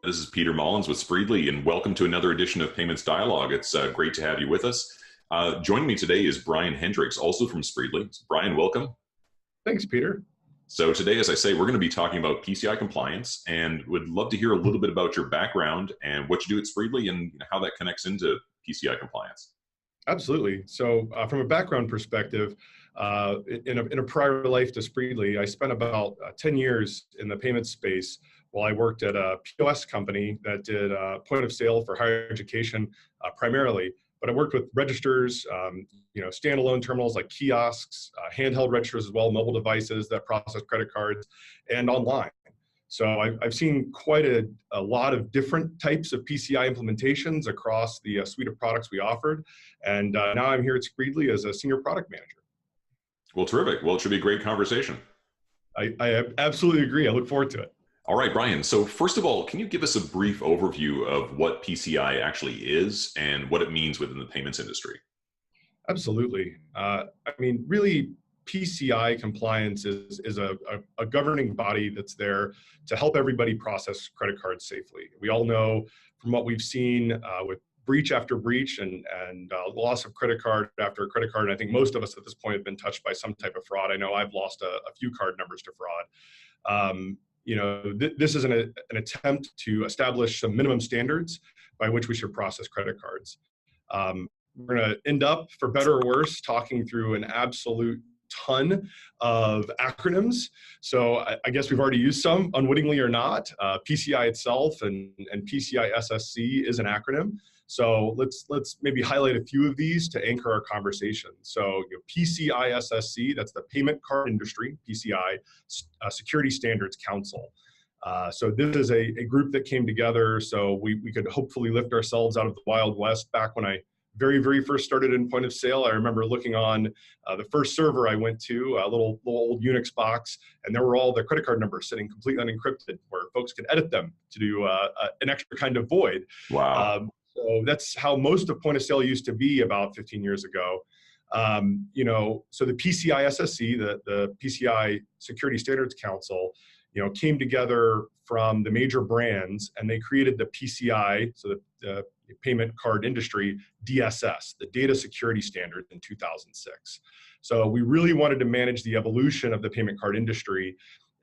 This is Peter Mollins with Spreedly, and welcome to another edition of Payments Dialogue. It's great to have you with us. Joining me today is Brian Hendrix, also from Spreedly. Brian, welcome. Thanks, Peter. So today, as I say, we're going to be talking about PCI compliance, and would love to hear a little bit about your background and what you do at Spreedly and how that connects into PCI compliance. Absolutely. So from a background perspective, in a prior life to Spreedly, I spent about 10 years in the payment space while I worked at a POS company that did point of sale for higher education primarily. But I worked with registers, standalone terminals like kiosks, handheld registers as well, mobile devices that process credit cards, and online. So I've seen quite a lot of different types of PCI implementations across the suite of products we offered. And now I'm here at Spreedly as a senior product manager. Well, terrific. Well, it should be a great conversation. I absolutely agree. I look forward to it. All right, Brian. So first of all, can you give us a brief overview of what PCI actually is and what it means within the payments industry? Absolutely. Really, PCI compliance is a governing body that's there to help everybody process credit cards safely. We all know from what we've seen with breach after breach and loss of credit card after credit card, and I think most of us at this point have been touched by some type of fraud. I know I've lost a few card numbers to fraud. This is an attempt to establish some minimum standards by which we should process credit cards. We're going to end up, for better or worse, talking through an absolute ton of acronyms. So I guess we've already used some, unwittingly or not. PCI itself and PCI SSC is an acronym. So let's maybe highlight a few of these to anchor our conversation. So PCI SSC, that's the Payment Card Industry, PCI Security Standards Council. So this is a group that came together so we could hopefully lift ourselves out of the Wild West. Back when I very first started in point of sale, I remember looking on the first server I went to, a little old Unix box, and there were all the credit card numbers sitting completely unencrypted where folks could edit them to do an extra kind of void. Wow. So that's how most of point of sale used to be about 15 years ago. So the PCI SSC, the PCI Security Standards Council, came together from the major brands, and they created the PCI, so the Payment Card Industry, DSS, the Data Security Standard, in 2006. So we really wanted to manage the evolution of the payment card industry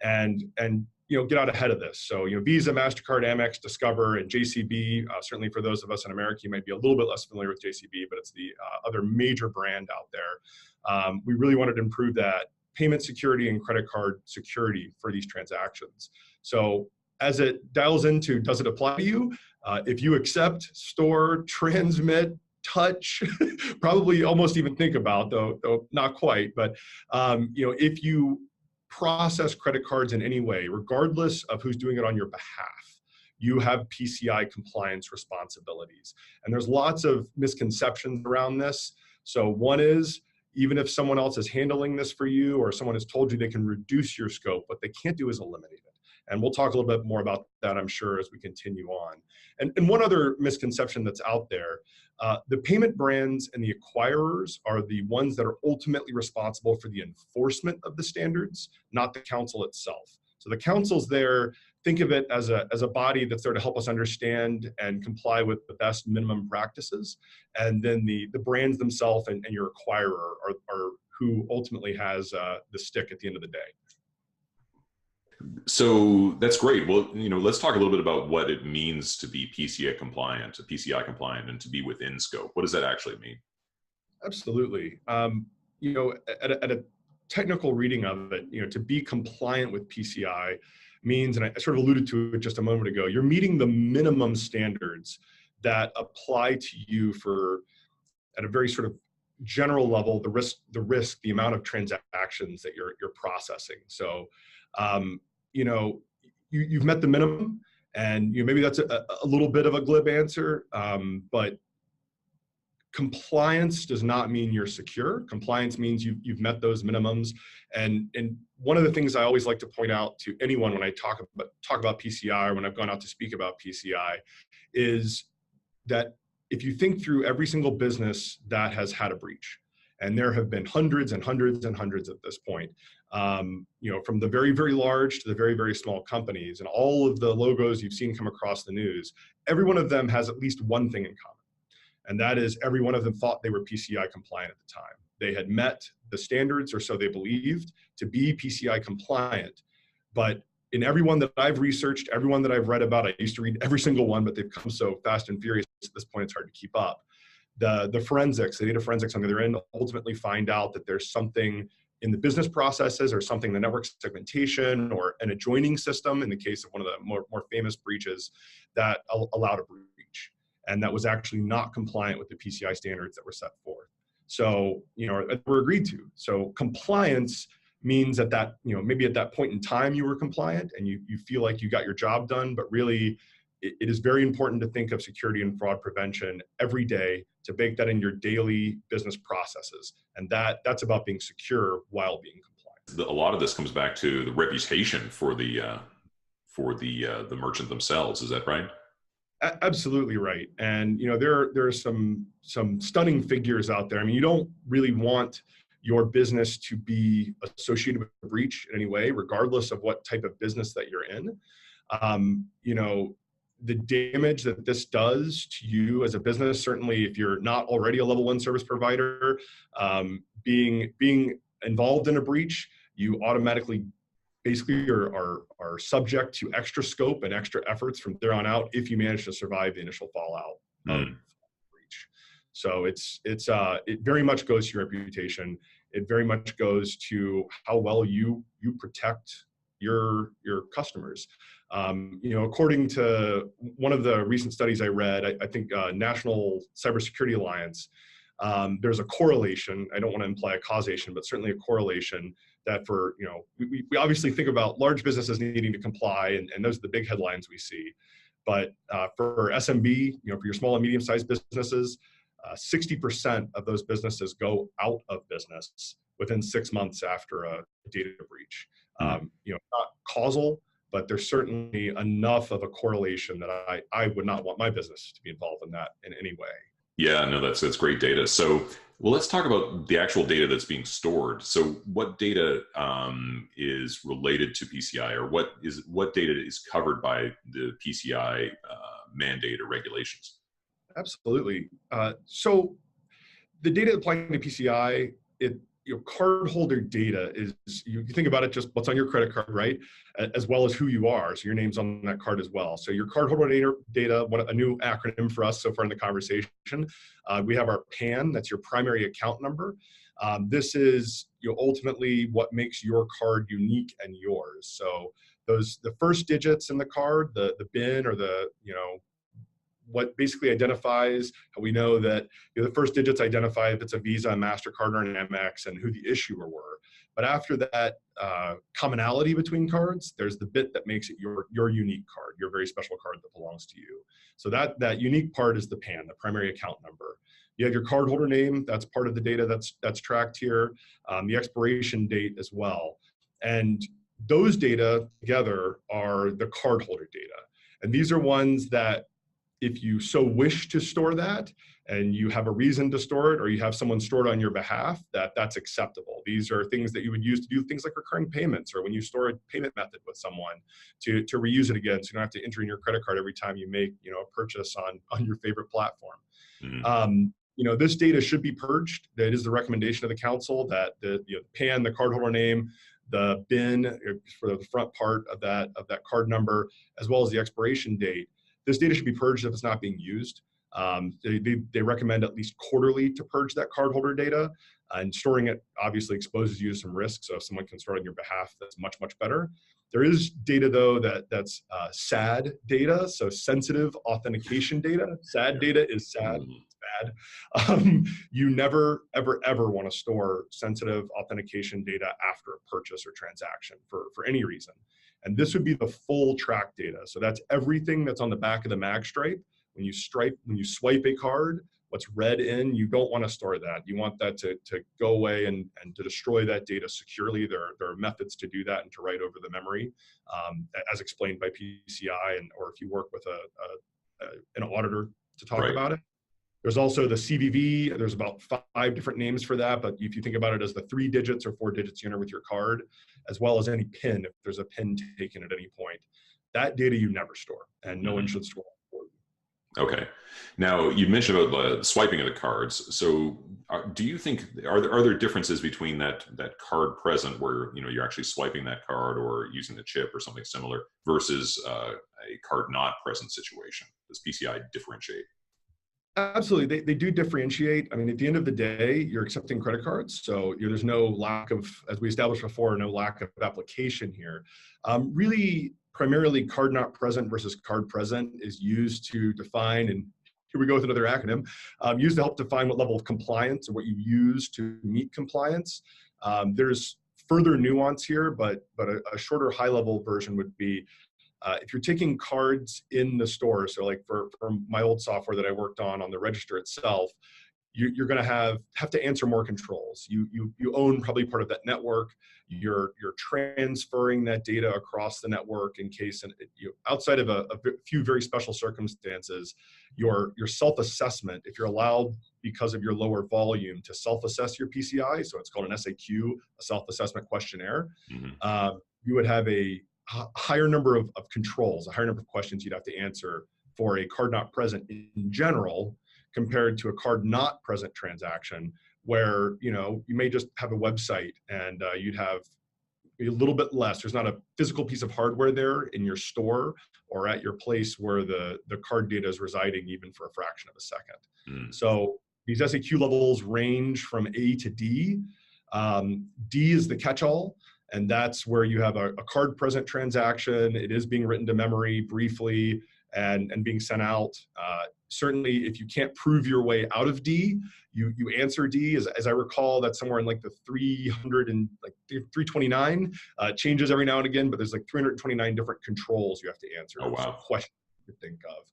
and get out ahead of this. So Visa, MasterCard, Amex, Discover, and JCB, certainly for those of us in America, you might be a little bit less familiar with JCB, but it's the other major brand out there. We really wanted to improve that payment security and credit card security for these transactions. So as it dials into, does it apply to you? If you accept, store, transmit, touch, probably almost even think about, though not quite, but if you process credit cards in any way, regardless of who's doing it on your behalf, you have PCI compliance responsibilities. And there's lots of misconceptions around this. So one is, even if someone else is handling this for you or someone has told you they can reduce your scope, what they can't do is eliminate it. And we'll talk a little bit more about that, I'm sure, as we continue on. And one other misconception that's out there, the payment brands and the acquirers are the ones that are ultimately responsible for the enforcement of the standards, not the council itself. So the council's there, think of it as a body that's there to help us understand and comply with the best minimum practices. And then the brands themselves and your acquirer are who ultimately has the stick at the end of the day. So that's great. Well, let's talk a little bit about what it means to be PCI compliant, and to be within scope. What does that actually mean? Absolutely. At a technical reading of it, to be compliant with PCI means, and I sort of alluded to it just a moment ago, you're meeting the minimum standards that apply to you at a very sort of general level, the amount of transactions that you're processing. So, you've met the minimum, and maybe that's a little bit of a glib answer, but compliance does not mean you're secure. Compliance means you've met those minimums. And one of the things I always like to point out to anyone when I talk about PCI, or when I've gone out to speak about PCI, is that if you think through every single business that has had a breach, and there have been hundreds and hundreds and hundreds at this point, from the very, very large to the very, very small companies, and all of the logos you've seen come across the news, every one of them has at least one thing in common. And that is every one of them thought they were PCI compliant at the time. They had met the standards, or so they believed, to be PCI compliant. But in everyone that I've researched, everyone that I've read about, I used to read every single one, but they've come so fast and furious at this point, it's hard to keep up. The forensics, the data forensics on the other end, ultimately find out that there's something in the business processes, or something in the network segmentation, or an adjoining system, in the case of one of the more famous breaches, that allowed a breach. And that was actually not compliant with the PCI standards that were set forth. So, were agreed to. So compliance means that, maybe at that point in time you were compliant and you feel like you got your job done, but really it is very important to think of security and fraud prevention every day, to bake that in your daily business processes. And that's about being secure while being compliant. A lot of this comes back to the reputation for the merchant themselves. Is that right? Absolutely right. And there are some stunning figures out there. I mean, you don't really want your business to be associated with a breach in any way, regardless of what type of business that you're in. The damage that this does to you as a business, certainly if you're not already a level 1 service provider, being involved in a breach, you automatically basically are subject to extra scope and extra efforts from there on out if you manage to survive the initial fallout of breach. So it very much goes to your reputation. It very much goes to how well you protect your customers. According to one of the recent studies I read, I think National Cybersecurity Alliance, there's a correlation. I don't want to imply a causation, but certainly a correlation that for, we obviously think about large businesses needing to comply, and those are the big headlines we see. But for SMB, for your small and medium-sized businesses, 60% of those businesses go out of business within 6 months after a data breach. Not causal, but there's certainly enough of a correlation that I would not want my business to be involved in that in any way. Yeah, no, that's great data. So, well, let's talk about the actual data that's being stored. So what data is related to PCI, or what data is covered by the PCI mandate or regulations? Absolutely. So the data applying to PCI, cardholder data is, you think about it, just what's on your credit card, right? As well as who you are. So your name's on that card as well. So your cardholder data, a new acronym for us so far in the conversation. We have our PAN, that's your primary account number. This is ultimately what makes your card unique and yours. So the first digits in the card, the BIN, or what basically identifies how we know that the first digits identify if it's a Visa, a MasterCard, or an Amex, and who the issuer were. But after that commonality between cards, there's the bit that makes it your unique card, your very special card that belongs to you. So that unique part is the PAN, the primary account number. You have your cardholder name, that's part of the data that's tracked here, the expiration date as well. And those data together are the cardholder data. And these are ones that, if you so wish to store that, and you have a reason to store it, or you have someone store it on your behalf, that's acceptable. These are things that you would use to do things like recurring payments, or when you store a payment method with someone to reuse it again, so you don't have to enter in your credit card every time you make a purchase on your favorite platform. Mm-hmm. This data should be purged. That is the recommendation of the council, that the PAN, the cardholder name, the BIN for the front part of that card number, as well as the expiration date. This data should be purged if it's not being used. They recommend at least quarterly to purge that cardholder data, and storing it obviously exposes you to some risk. So if someone can store it on your behalf, that's much, much better. There is data though that's SAD data, so sensitive authentication data. SAD data is sad, it's bad. You never, ever, ever want to store sensitive authentication data after a purchase or transaction for any reason. And this would be the full track data. So that's everything that's on the back of the mag stripe. When you swipe a card, what's read in, you don't want to store that. You want that to go away and to destroy that data securely. There are methods to do that and to write over the memory, as explained by PCI, or if you work with an auditor to talk about it. There's also the CVV. There's about 5 different names for that, but if you think about it as the 3 digits or 4 digits you enter with your card, as well as any PIN, if there's a PIN taken at any point, that data you never store, and no one should store it for you. Okay. Now, you mentioned about the swiping of the cards. So do you think, are there differences between that card present where, you're actually swiping that card or using the chip or something similar versus a card not present situation? Does PCI differentiate? Absolutely, they do differentiate. I mean, at the end of the day, you're accepting credit cards, so there's no lack of, as we established before, no lack of application here. Really, primarily, card not present versus card present is used to define, and here we go with another acronym, used to help define what level of compliance or what you use to meet compliance. There's further nuance here, but a shorter high-level version would be, if you're taking cards in the store, so like for my old software that I worked on the register itself, you're going to have to answer more controls. You own probably part of that network. You're transferring that data across the network in case, and outside of a few very special circumstances, your self-assessment, if you're allowed because of your lower volume to self-assess your PCI, so it's called an SAQ, a self-assessment questionnaire, you would have a higher number of controls, a higher number of questions you'd have to answer for a card not present in general, compared to a card not present transaction where, you may just have a website and you'd have a little bit less. There's not a physical piece of hardware there in your store or at your place where the card data is residing, even for a fraction of a second. So these SAQ levels range from A to D. D is the catch-all. And that's where you have a card present transaction. It is being written to memory briefly and being sent out. Certainly, if you can't prove your way out of D, you answer D. As I recall, that's somewhere in like the 329. Changes every now and again, but there's like 329 different controls you have to answer. Oh, wow. Questions you think of.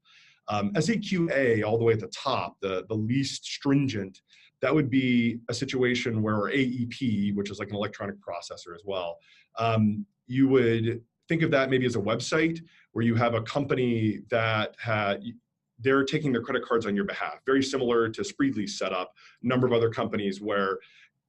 SAQA, all the way at the top, the least stringent, that would be a situation where, or AEP, which is like an electronic processor as well, you would think of that maybe as a website where you have a company that they're taking their credit cards on your behalf, very similar to Spreedly's setup, a number of other companies where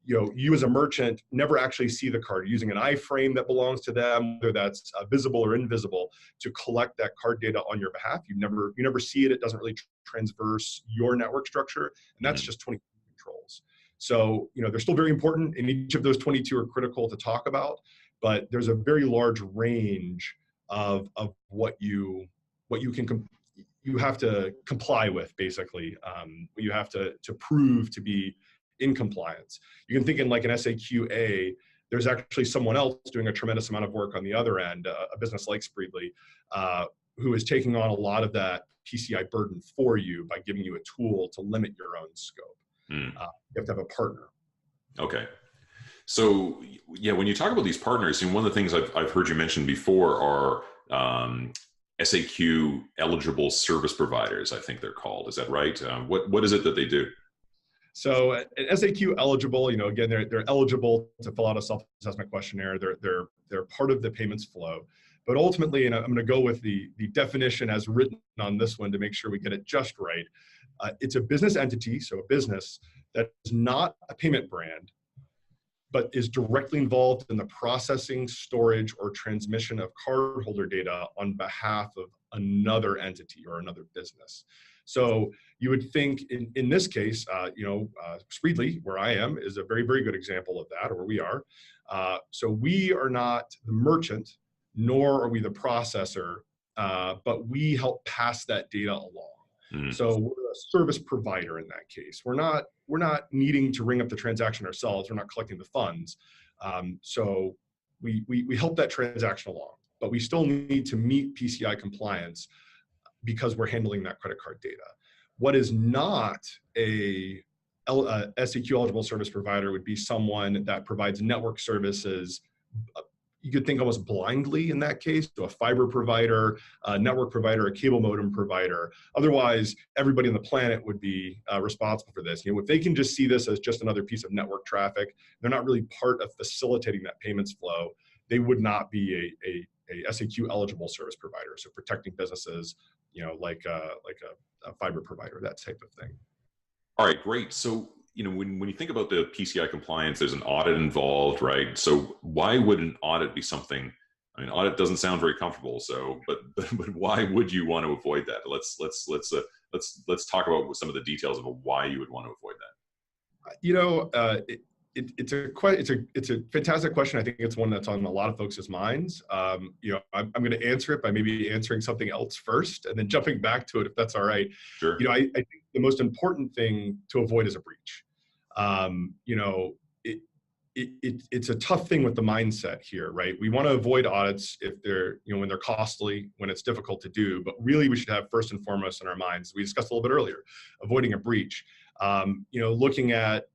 you as a merchant never actually see the card, using an iframe that belongs to them, whether that's visible or invisible, to collect that card data on your behalf. You never see it. It doesn't really transverse your network structure, and that's just 20 controls. So they're still very important, and each of those 22 are critical to talk about, but there's a very large range of what you have to comply with, basically. You have to prove to be in compliance. You can think in like an SAQA, there's actually someone else doing a tremendous amount of work on the other end, a business like Spreedly, who is taking on a lot of that PCI burden for you by giving you a tool to limit your own scope. You have to have a partner. Okay. So yeah, when you talk about these partners, and one of the things I've heard you mention before are SAQ eligible service providers, I think they're called. Is that right? What is it that they do? So an SAQ eligible, again, they're eligible to fill out a self-assessment questionnaire. They're part of the payments flow. But ultimately, and I'm going to go with the definition as written on this one to make sure we get it just right. It's a business entity, so a business that is not a payment brand, but is directly involved in the processing, storage, or transmission of cardholder data on behalf of another entity or another business. So you would think in this case, Spreedly, where I am, is a very, very good example of that, or where we are. So we are not the merchant, nor are we the processor, but we help pass that data along. So we're a service provider in that case. We're not needing to ring up the transaction ourselves. We're not collecting the funds. So we help that transaction along, but we still need to meet PCI compliance because we're handling that credit card data. What is not a SAQ eligible service provider would be someone that provides network services. You could think almost blindly in that case, to a fiber provider, a network provider, a cable modem provider. Otherwise, everybody on the planet would be responsible for this. If they can just see this as just another piece of network traffic, they're not really part of facilitating that payments flow. They would not be a SAQ eligible service provider. So protecting businesses, like a fiber provider, that type of thing. All right, great. So, when you think about the PCI compliance, there's an audit involved, right? So why would an audit be something? I mean, audit doesn't sound very comfortable. So, but why would you want to avoid that? Let's talk about some of the details of why you would want to avoid that. It's a fantastic question. I think it's one that's on a lot of folks' minds. I'm going to answer it by maybe answering something else first, and then jumping back to it, if that's all right. Sure. I think the most important thing to avoid is a breach. It's a tough thing with the mindset here, right? We want to avoid audits if they're, when they're costly, when it's difficult to do, but really we should have first and foremost in our minds, we discussed a little bit earlier, avoiding a breach. Looking at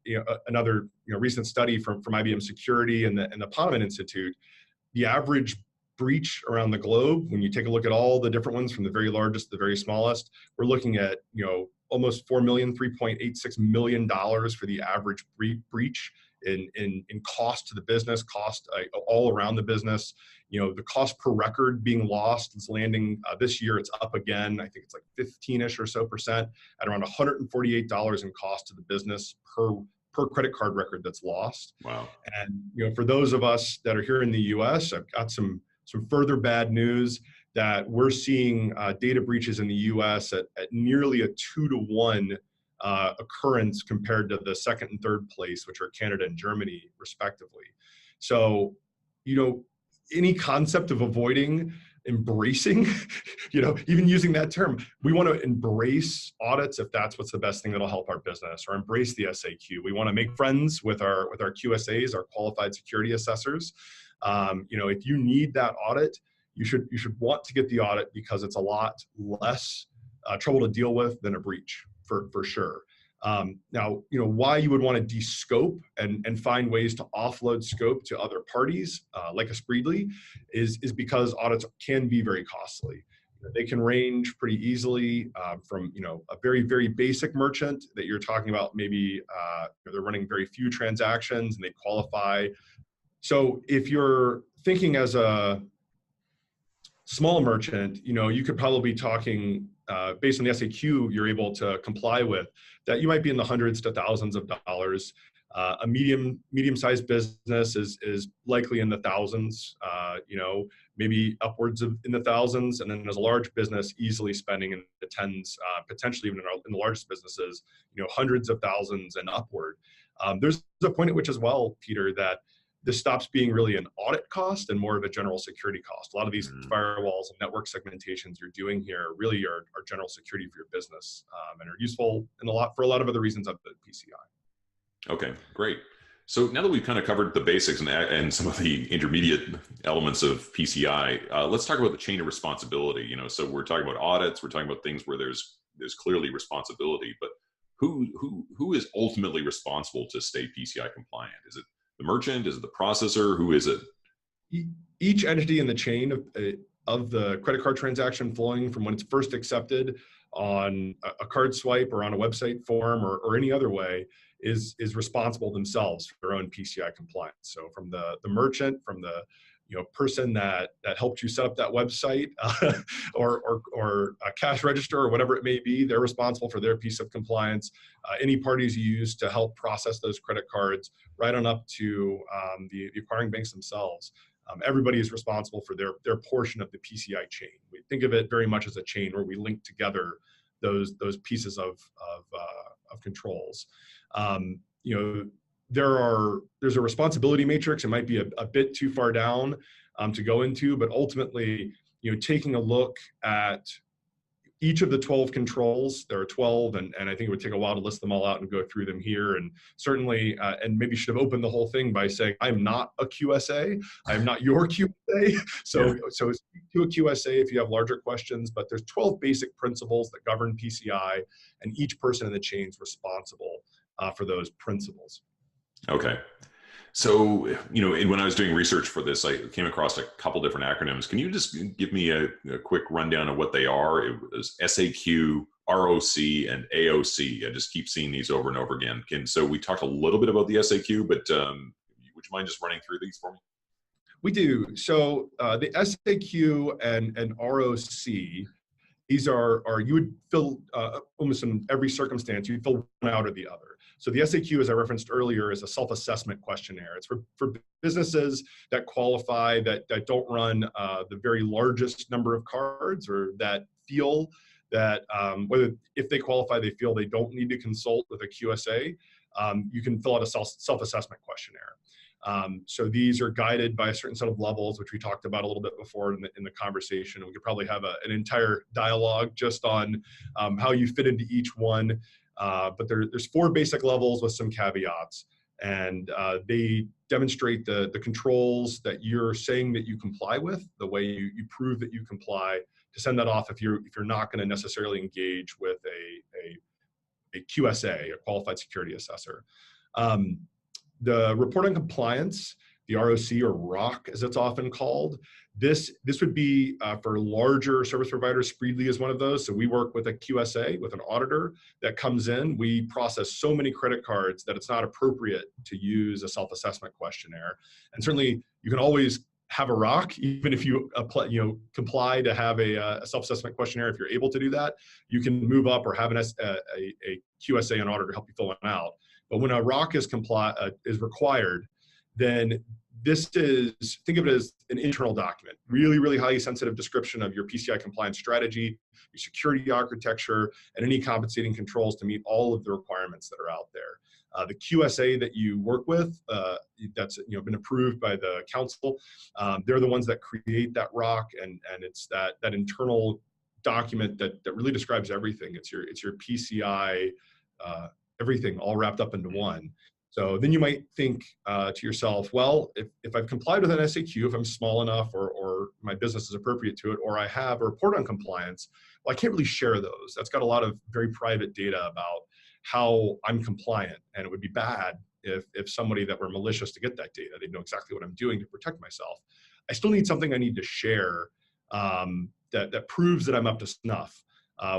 another recent study from IBM Security and the Ponemon Institute, the average breach around the globe, when you take a look at all the different ones from the very largest to the very smallest, we're looking at almost $3.86 million for the average breach in cost to the business, cost all around the business. The cost per record being lost is landing this year. It's up again. I think it's like 15-ish or so percent at around $148 in cost to the business per credit card record that's lost. Wow. And for those of us that are here in the U.S., I've got some further bad news that we're seeing data breaches in the U.S. at nearly a 2-to-1 occurrence compared to the second and third place, which are Canada and Germany, respectively. So, any concept of avoiding, embracing, even using that term, we want to embrace audits if that's what's the best thing that'll help our business, or embrace the SAQ. We want to make friends with our QSAs, our qualified security assessors. If you need that audit, you should want to get the audit because it's a lot less trouble to deal with than a breach, for sure. Now, why you would want to de-scope and find ways to offload scope to other parties, like a Spreedly, is because audits can be very costly. They can range pretty easily from a very, very basic merchant that you're talking about, maybe they're running very few transactions and they qualify. So if you're thinking as a small merchant, you could probably be talking based on the SAQ you're able to comply with, that you might be in the hundreds to thousands of dollars. A medium-sized business is likely in the thousands, maybe upwards of in the thousands, and then there's a large business easily spending in the tens, potentially even in the largest businesses, hundreds of thousands and upward. There's a point at which as well, Peter, that this stops being really an audit cost and more of a general security cost. A lot of these firewalls and network segmentations you're doing here really are general security for your business, and are useful for a lot of other reasons of the PCI. Okay, great. So now that we've kind of covered the basics and some of the intermediate elements of PCI, let's talk about the chain of responsibility. So we're talking about audits, we're talking about things where there's clearly responsibility, but who is ultimately responsible to stay PCI compliant? Is it the merchant? Is it the processor? Who is it? Each entity in the chain of the credit card transaction flowing from when it's first accepted on a card swipe or on a website form or any other way is responsible themselves for their own PCI compliance. So from the merchant, from the person that helped you set up that website, or a cash register or whatever it may be, they're responsible for their piece of compliance. Any parties you use to help process those credit cards, right on up to the acquiring banks themselves. Everybody is responsible for their portion of the PCI chain. We think of it very much as a chain where we link together those pieces of controls. There's a responsibility matrix. It might be a bit too far down to go into, but ultimately, taking a look at each of the 12 controls, there are 12, and I think it would take a while to list them all out and go through them here. And certainly, and maybe should have opened the whole thing by saying, I'm not a QSA. I'm not your QSA. So speak to a QSA if you have larger questions, but there's 12 basic principles that govern PCI, and each person in the chain is responsible for those principles. Okay. So, when I was doing research for this, I came across a couple different acronyms. Can you just give me a quick rundown of what they are? It was SAQ, ROC, and AOC. I just keep seeing these over and over again. So we talked a little bit about the SAQ, but would you mind just running through these for me? We do. So the SAQ and ROC these are you would fill almost in every circumstance, you'd fill one out or the other. So the SAQ, as I referenced earlier, is a self-assessment questionnaire. It's for businesses that qualify, that don't run the very largest number of cards, or that feel that whether if they qualify, they feel they don't need to consult with a QSA. You can fill out a self-assessment questionnaire. So these are guided by a certain set of levels, which we talked about a little bit before in the conversation. We could probably have an entire dialogue just on how you fit into each one. But there's 4 basic levels with some caveats, and they demonstrate the controls that you're saying that you comply with, the way you prove that you comply, to send that off if you're not going to necessarily engage with a QSA, a qualified security assessor. The report on compliance, the ROC, or ROC as it's often called, this would be for larger service providers. Spreedly is one of those. So we work with a QSA, with an auditor that comes in. We process so many credit cards that it's not appropriate to use a self-assessment questionnaire. And certainly you can always have a ROC, even if you apply, comply to have a self-assessment questionnaire. If you're able to do that, you can move up or have a QSA, an auditor, help you fill it out. But when a ROC is required, then this is, think of it as an internal document, really, really highly sensitive description of your PCI compliance strategy, your security architecture, and any compensating controls to meet all of the requirements that are out there. The QSA that you work with, that's been approved by the council, they're the ones that create that ROC, and it's that internal document that really describes everything. It's your PCI, everything all wrapped up into one. So then you might think to yourself, well, if I've complied with an SAQ, if I'm small enough, or my business is appropriate to it, or I have a report on compliance, well, I can't really share those. That's got a lot of very private data about how I'm compliant, and it would be bad if somebody that were malicious to get that data. They'd know exactly what I'm doing to protect myself. I still need something I need to share that proves that I'm up to snuff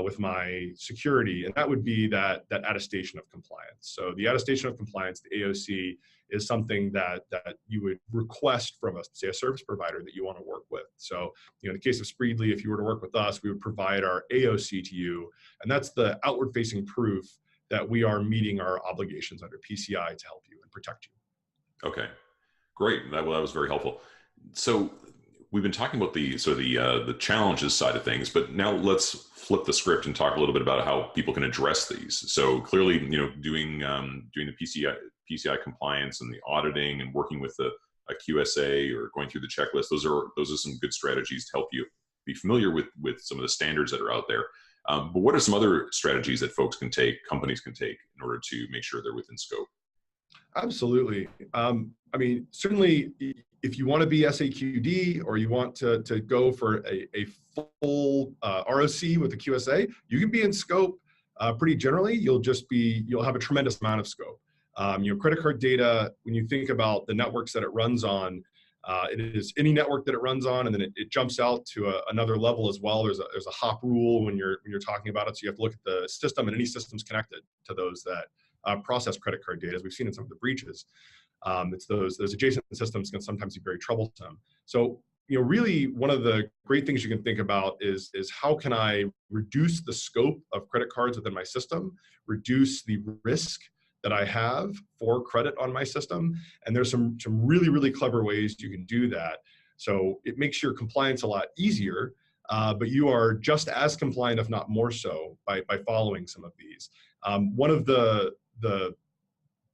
with my security, and that would be that attestation of compliance. So the attestation of compliance, the AOC, is something that you would request from say a service provider that you want to work with. So in the case of Spreedly, if you were to work with us, we would provide our AOC to you, and that's the outward-facing proof that we are meeting our obligations under PCI to help you and protect you. Okay, great. That was very helpful. So we've been talking about the challenges side of things, but now let's flip the script and talk a little bit about how people can address these. So clearly, doing the PCI compliance and the auditing and working with a QSA or going through the checklist, those are some good strategies to help you be familiar with some of the standards that are out there. But what are some other strategies that companies can take in order to make sure they're within scope? Absolutely. Certainly, if you want to be SAQD, or you want to go for a full ROC with the QSA, you can be in scope pretty generally. You'll have a tremendous amount of scope. Credit card data, when you think about the networks that it runs on, it is any network that it runs on, and then it jumps out to another level as well. There's a hop rule when you're talking about it, so you have to look at the system and any systems connected to those that process credit card data, as we've seen in some of the breaches. It's those adjacent systems can sometimes be very troublesome. So really one of the great things you can think about is how can I reduce the scope of credit cards within my system, reduce the risk that I have for credit on my system. And there's some really, really clever ways you can do that. So it makes your compliance a lot easier, but you are just as compliant, if not more so, by following some of these. One of the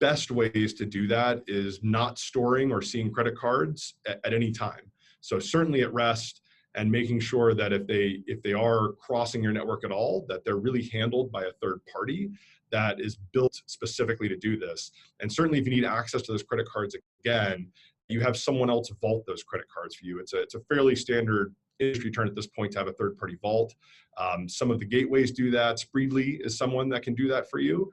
best ways to do that is not storing or seeing credit cards at any time. So certainly at rest, and making sure that if they are crossing your network at all, that they're really handled by a third party that is built specifically to do this. And certainly if you need access to those credit cards again, you have someone else vault those credit cards for you. It's a fairly standard industry term at this point to have a third-party vault. Some of the gateways do that. Spreedly is someone that can do that for you.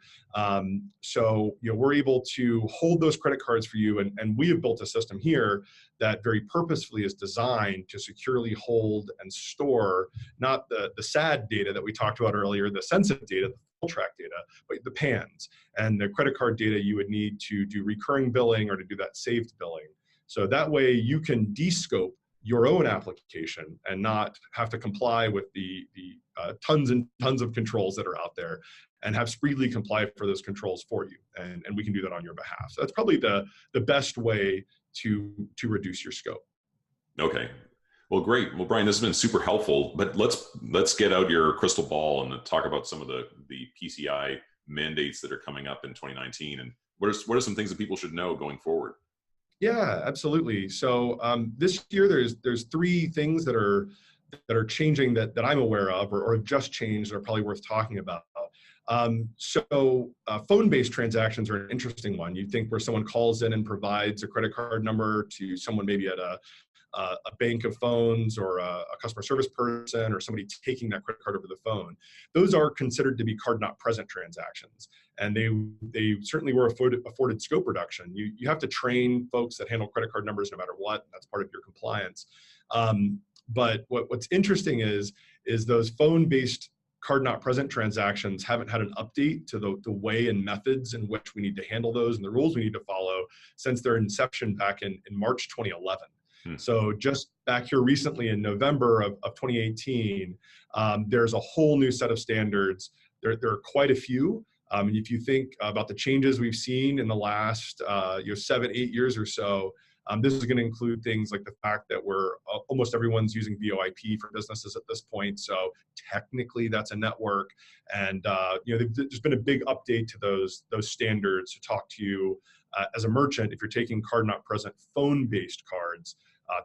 So we're able to hold those credit cards for you, and we have built a system here that very purposefully is designed to securely hold and store not the sad data that we talked about earlier, the sensitive data, the full track data, but the PANs and the credit card data you would need to do recurring billing or to do that saved billing. So that way you can de-scope your own application and not have to comply with the tons and tons of controls that are out there, and have Spreedly comply for those controls for you. And we can do that on your behalf. So that's probably the best way to reduce your scope. Okay. Well, great. Well, Brian, this has been super helpful, but let's get out your crystal ball and talk about some of the PCI mandates that are coming up in 2019. And what are some things that people should know going forward? Yeah, absolutely. So this year there's three things that are changing that I'm aware of, or have just changed, that are probably worth talking about. Phone-based transactions are an interesting one. You'd think where someone calls in and provides a credit card number to someone maybe at a bank of phones, or a customer service person, or somebody taking that credit card over the phone. Those are considered to be card not present transactions. And they certainly were afforded scope reduction. You have to train folks that handle credit card numbers no matter what. That's part of your compliance. But what's interesting is those phone-based card not present transactions haven't had an update to the way and methods in which we need to handle those, and the rules we need to follow since their inception back in March 2011. So just back here recently in November of 2018, there's a whole new set of standards. There are quite a few. And if you think about the changes we've seen in the last 7-8 years or so, this is going to include things like the fact that almost everyone's using VoIP for businesses at this point. So technically that's a network. And there's been a big update to those standards to talk to you as a merchant if you're taking card not present phone-based cards,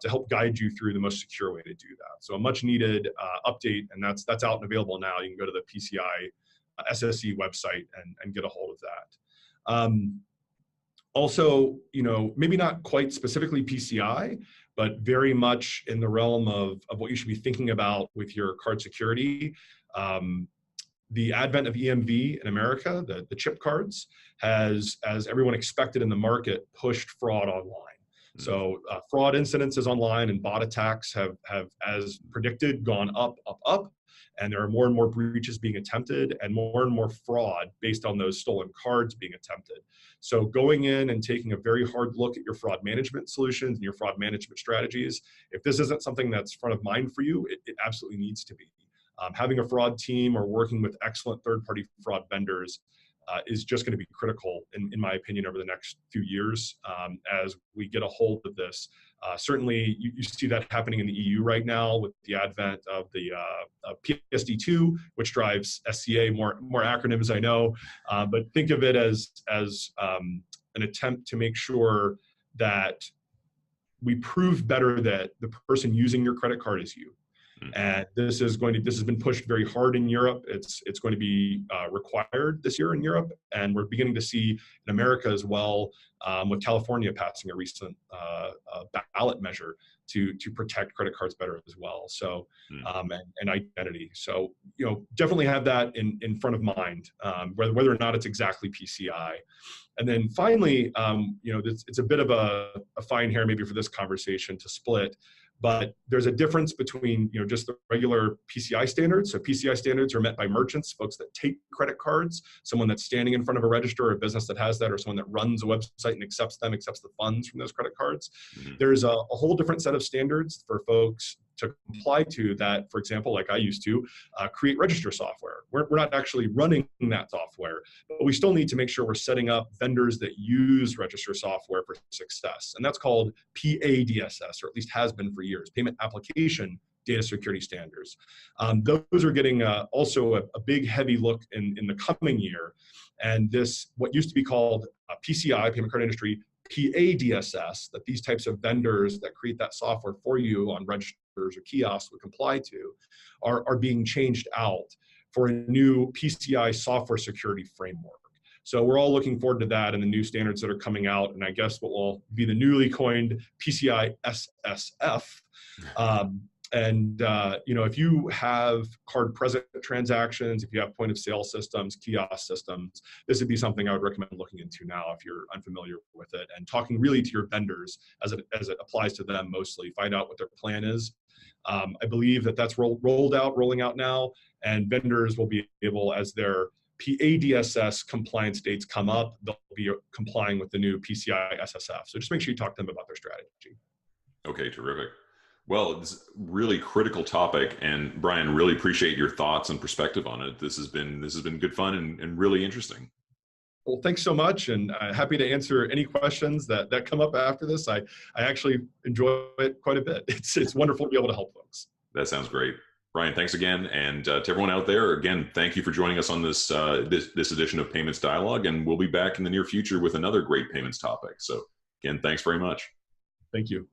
to help guide you through the most secure way to do that. So a much needed update, and that's out and available now. You can go to the PCI SSE website and get a hold of that. Also, maybe not quite specifically PCI, but very much in the realm of what you should be thinking about with your card security. The advent of EMV in America, the chip cards, has, as everyone expected in the market, pushed fraud online. So fraud incidences online and bot attacks have, as predicted, gone up, and there are more and more breaches being attempted, and more fraud based on those stolen cards being attempted. So going in and taking a very hard look at your fraud management solutions and your fraud management strategies, if this isn't something that's front of mind for you, it absolutely needs to be. Having a fraud team or working with excellent third-party fraud vendors is just going to be critical, in my opinion, over the next few years as we get a hold of this. Certainly, you see that happening in the EU right now with the advent of the PSD2, which drives SCA, more acronyms I know, but think of it as an attempt to make sure that we prove better that the person using your credit card is you. And this has been pushed very hard in Europe. It's going to be required this year in Europe, and we're beginning to see in America as well, with California passing a recent ballot measure to protect credit cards better as well. So and identity. So definitely have that in front of mind, whether or not it's exactly PCI. And then finally, it's a bit of a fine hair maybe for this conversation to split. But there's a difference between just the regular PCI standards. So PCI standards are met by merchants, folks that take credit cards, someone that's standing in front of a register, or a business that has that, or someone that runs a website and accepts the funds from those credit cards. There's a whole different set of standards for folks to comply to that, for example, like I used to, create register software. We're not actually running that software, but we still need to make sure we're setting up vendors that use register software for success. And that's called PADSS, or at least has been for years, Payment Application Data Security Standards. Those are getting also a big, heavy look in the coming year. And this, what used to be called PCI, Payment Card Industry, PADSS, that these types of vendors that create that software for you on registers or kiosks would comply to, are being changed out for a new PCI software security framework. So we're all looking forward to that and the new standards that are coming out, and I guess what will be the newly coined PCI SSF. If you have card present transactions, if you have point of sale systems, kiosk systems, this would be something I would recommend looking into now if you're unfamiliar with it, and talking really to your vendors as it applies to them mostly. Find out what their plan is. I believe that's rolling out now, and vendors will be able, as their PADSS compliance dates come up, they'll be complying with the new PCI SSF. So just make sure you talk to them about their strategy. Okay, terrific. Well, it's a really critical topic, and Brian, really appreciate your thoughts and perspective on it. This has been good fun and really interesting. Well, thanks so much, and happy to answer any questions that come up after this. I actually enjoy it quite a bit. It's wonderful to be able to help folks. That sounds great. Brian, thanks again. And to everyone out there, again, thank you for joining us on this edition of Payments Dialogue. And we'll be back in the near future with another great payments topic. So again, thanks very much. Thank you.